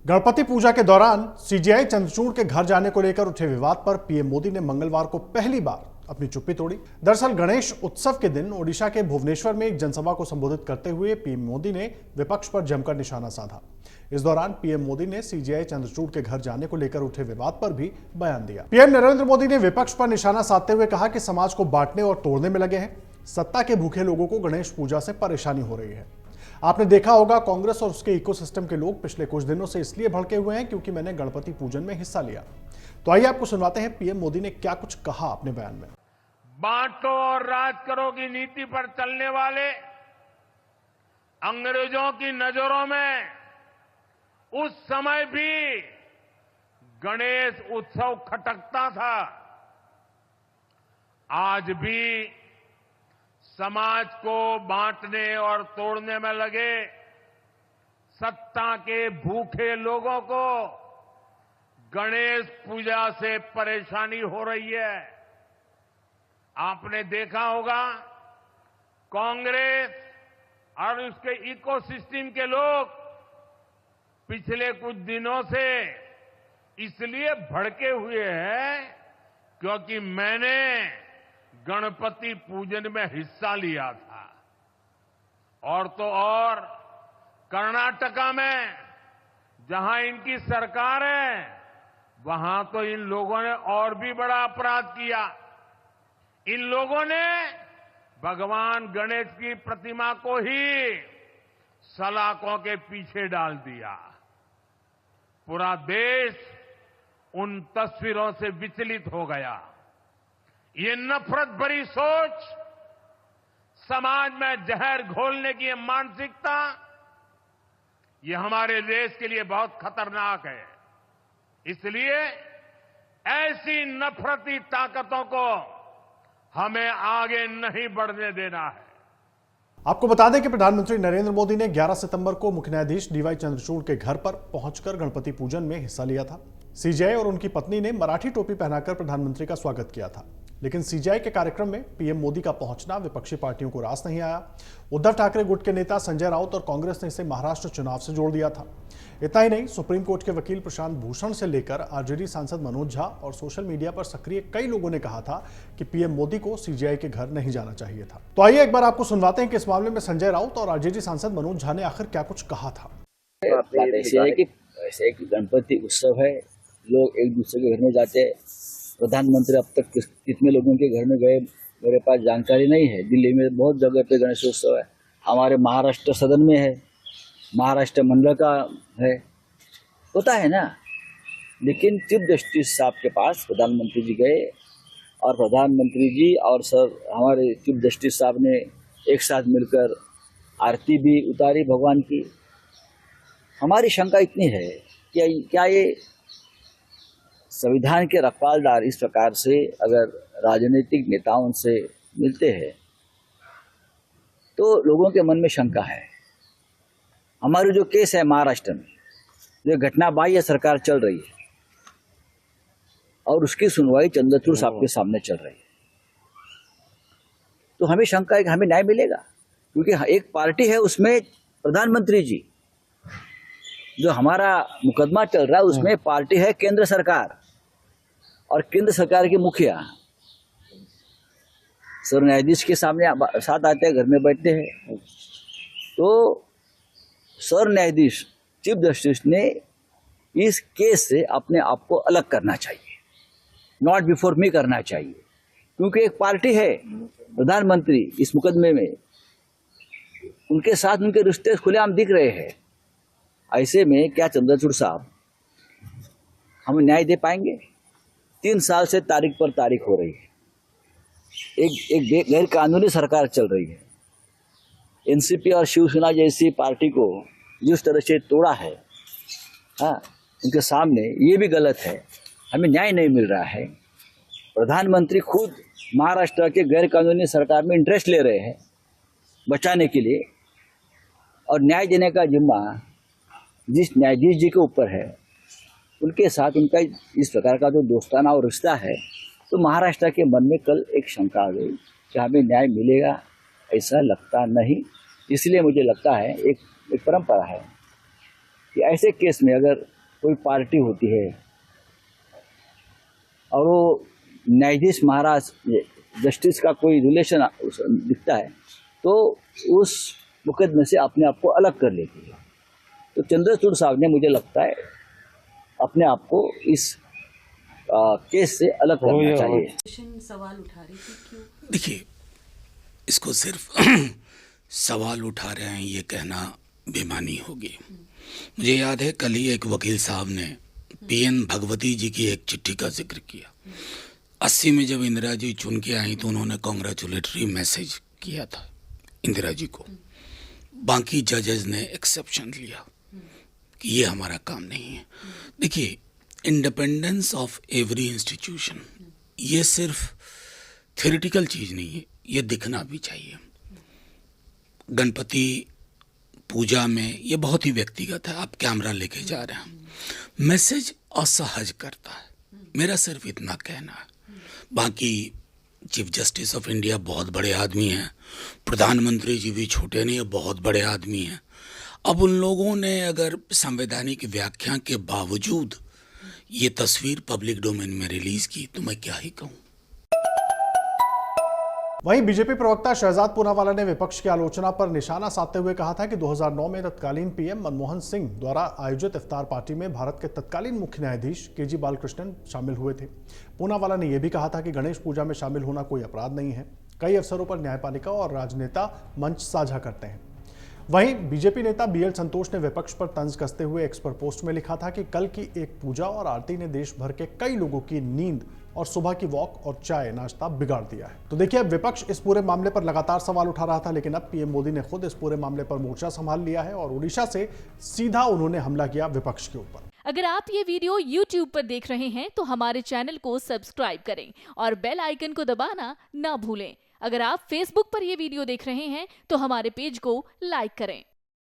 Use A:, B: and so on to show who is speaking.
A: गणपति पूजा के दौरान सीजेआई चंद्रचूड़ के घर जाने को लेकर उठे विवाद पर पीएम मोदी ने मंगलवार को पहली बार अपनी चुप्पी तोड़ी। दरअसल गणेश उत्सव के दिन ओडिशा के भुवनेश्वर में एक जनसभा को संबोधित करते हुए पीएम मोदी ने विपक्ष पर जमकर निशाना साधा। इस दौरान पीएम मोदी ने सीजेआई चंद्रचूड़ के घर जाने को लेकर उठे विवाद पर भी बयान दिया। पीएम नरेंद्र मोदी ने विपक्ष पर निशाना साधते हुए कहा कि समाज को बांटने और तोड़ने में लगे हैं। सत्ता के भूखे लोगों को गणेश पूजा से परेशानी हो रही है। आपने देखा होगा कांग्रेस और उसके इकोसिस्टम के लोग पिछले कुछ दिनों से इसलिए भड़के हुए हैं क्योंकि मैंने गणपति पूजन में हिस्सा लिया। तो आइए आपको सुनवाते हैं पीएम मोदी ने क्या कुछ कहा अपने बयान में।
B: बांटो और राज करो की नीति पर चलने वाले अंग्रेजों की नजरों में उस समय भी गणेश उत्सव खटकता था। आज भी समाज को बांटने और तोड़ने में लगे सत्ता के भूखे लोगों को गणेश पूजा से परेशानी हो रही है। आपने देखा होगा कांग्रेस और उसके इकोसिस्टम के लोग पिछले कुछ दिनों से इसलिए भड़के हुए हैं क्योंकि मैंने गणपति पूजन में हिस्सा लिया था। और तो और कर्नाटका में जहां इनकी सरकार है वहां तो इन लोगों ने और भी बड़ा अपराध किया। इन लोगों ने भगवान गणेश की प्रतिमा को ही सलाखों के पीछे डाल दिया। पूरा देश उन तस्वीरों से विचलित हो गया। ये नफरत भरी सोच, समाज में जहर घोलने की ये मानसिकता, ये हमारे देश के लिए बहुत खतरनाक है। इसलिए ऐसी नफरती ताकतों को हमें आगे नहीं बढ़ने देना है।
A: आपको बता दें कि प्रधानमंत्री नरेंद्र मोदी ने 11 सितंबर को मुख्य न्यायाधीश डीवाई चंद्रचूड़ के घर पर पहुंचकर गणपति पूजन में हिस्सा लिया था। सीजेआई और उनकी पत्नी ने मराठी टोपी पहनाकर प्रधानमंत्री का स्वागत किया था। लेकिन सीजेआई के कार्यक्रम में पीएम मोदी का पहुंचना विपक्षी पार्टियों को रास नहीं आया। उद्धव ठाकरे गुट के नेता संजय राउत और कांग्रेस ने इसे महाराष्ट्र चुनाव से जोड़ दिया था। इतना ही नहीं, सुप्रीम कोर्ट के वकील प्रशांत भूषण से लेकर आरजेडी सांसद मनोज झा और सोशल मीडिया पर सक्रिय कई लोगों ने कहा था कि पीएम मोदी को सीजेआई के घर नहीं जाना चाहिए था। तो आइए एक बार आपको सुनवाते हैं कि इस मामले में संजय राउत और आरजेडी सांसद मनोज झा ने आखिर क्या कुछ कहा था।
C: ऐसे एक गणपति उत्सव है, लोग एक दूसरे के घर में जाते हैं। प्रधानमंत्री अब तक कितने लोगों के घर में गए मेरे पास जानकारी नहीं है। दिल्ली में बहुत जगह पे गणेशोत्सव है, हमारे महाराष्ट्र सदन में है, महाराष्ट्र मंडल का है, होता है ना। लेकिन चीफ जस्टिस साहब के पास प्रधानमंत्री जी गए और प्रधानमंत्री जी और सर हमारे चीफ जस्टिस साहब ने एक साथ मिलकर आरती भी उतारी भगवान की। हमारी शंका इतनी है कि क्या ये संविधान के रखवालदार इस प्रकार से अगर राजनीतिक नेताओं से मिलते हैं तो लोगों के मन में शंका है। हमारी जो केस है महाराष्ट्र में, जो घटना बाह्य सरकार चल रही है और उसकी सुनवाई चंद्रचूड़ साहब के सामने चल रही है, तो हमें शंका है कि हमें न्याय मिलेगा। क्योंकि एक पार्टी है उसमें प्रधानमंत्री जी, जो हमारा मुकदमा चल रहा है उसमें पार्टी है केंद्र सरकार और केंद्र सरकार के मुखिया सर न्यायाधीश के सामने साथ आते हैं, घर में बैठते हैं। तो सर न्यायाधीश चीफ जस्टिस ने इस केस से अपने आप को अलग करना चाहिए, नॉट बिफोर मी करना चाहिए। क्योंकि एक पार्टी है प्रधानमंत्री इस मुकदमे में, उनके साथ उनके रिश्ते खुलेआम दिख रहे हैं। ऐसे में क्या चंद्रचूड़ साहब हमें न्याय दे पाएंगे? 3 साल से तारीख पर तारीख हो रही है, एक गैर कानूनी सरकार चल रही है। एनसीपी और शिवसेना जैसी पार्टी को जिस तरह से तोड़ा है, हाँ, उनके सामने ये भी गलत है। हमें न्याय नहीं मिल रहा है। प्रधानमंत्री खुद महाराष्ट्र के गैर कानूनी सरकार में इंटरेस्ट ले रहे हैं बचाने के लिए, और न्याय देने का जिम्मा जिस न्यायाधीश जी के ऊपर है, उनके साथ उनका इस प्रकार का जो दोस्ताना और रिश्ता है, तो महाराष्ट्र के मन में कल एक शंका आ गई कि हमें न्याय मिलेगा। ऐसा लगता नहीं। इसलिए मुझे लगता है एक परंपरा है कि ऐसे केस में अगर कोई पार्टी होती है और वो न्यायाधीश महाराज जस्टिस का कोई रिलेशन दिखता है तो उस मुकदमे से अपने आप को अलग कर लेती है। तो चंद्रचूड़ साहब ने, मुझे लगता है, अपने आप को इस केस से अलग करना चाहिए।
D: सवाल उठा रही थी क्यों?
E: देखिए, इसको सिर्फ सवाल उठा रहे हैं ये कहना बेमानी होगी। मुझे याद है कल ही एक वकील साहब ने पीएन भगवती जी की एक चिट्ठी का जिक्र किया। 80 में जब इंदिरा जी चुन के आई तो उन्होंने कॉन्ग्रेचुलेटरी मैसेज किया था इंदिरा जी को। बाकी जजेस ने एक्सेप्शन लिया कि ये हमारा काम नहीं है। देखिए, इंडिपेंडेंस ऑफ एवरी इंस्टीट्यूशन ये सिर्फ थ्योरेटिकल चीज़ नहीं है, ये दिखना भी चाहिए। गणपति पूजा में ये बहुत ही व्यक्तिगत है, आप कैमरा लेके जा रहे हैं, मैसेज असहज करता है। मेरा सिर्फ इतना कहना है। बाकी चीफ जस्टिस ऑफ इंडिया बहुत बड़े आदमी हैं, प्रधानमंत्री जी भी छोटे नहीं, बहुत बड़े आदमी हैं। अब उन लोगों ने अगर संवैधानिक व्याख्या के बावजूद ये तस्वीर पब्लिक डोमेन में रिलीज की तो मैं क्या ही कहूँ।
A: वहीं बीजेपी प्रवक्ता शहजाद पूनावाला ने विपक्ष की आलोचना पर निशाना साधते हुए कहा था कि 2009 में तत्कालीन पीएम मनमोहन सिंह द्वारा आयोजित इफ्तार पार्टी में भारत के तत्कालीन मुख्य न्यायाधीश केजी बालकृष्णन शामिल हुए थे। पूनावाला ने यह भी कहा था कि गणेश पूजा में शामिल होना कोई अपराध नहीं है। कई अवसरों पर न्यायपालिका और राजनेता मंच साझा करते हैं। वहीं बीजेपी नेता बीएल संतोष ने विपक्ष पर तंज कसते हुए एक्स पर पोस्ट में लिखा था कि कल की एक पूजा और आरती ने देश भर के कई लोगों की नींद और सुबह की वॉक और चाय नाश्ता बिगाड़ दिया है। तो देखिए, अब विपक्ष इस पूरे मामले पर लगातार सवाल उठा रहा था, लेकिन अब पीएम मोदी ने खुद इस पूरे मामले पर मोर्चा संभाल लिया है और उड़ीसा से सीधा उन्होंने हमला किया विपक्ष के ऊपर।
F: अगर आप ये वीडियो YouTube पर देख रहे हैं तो हमारे चैनल को सब्सक्राइब करें और बेल आइकन को दबाना ना भूलें। अगर आप Facebook पर ये वीडियो देख रहे हैं तो हमारे पेज को लाइक करें।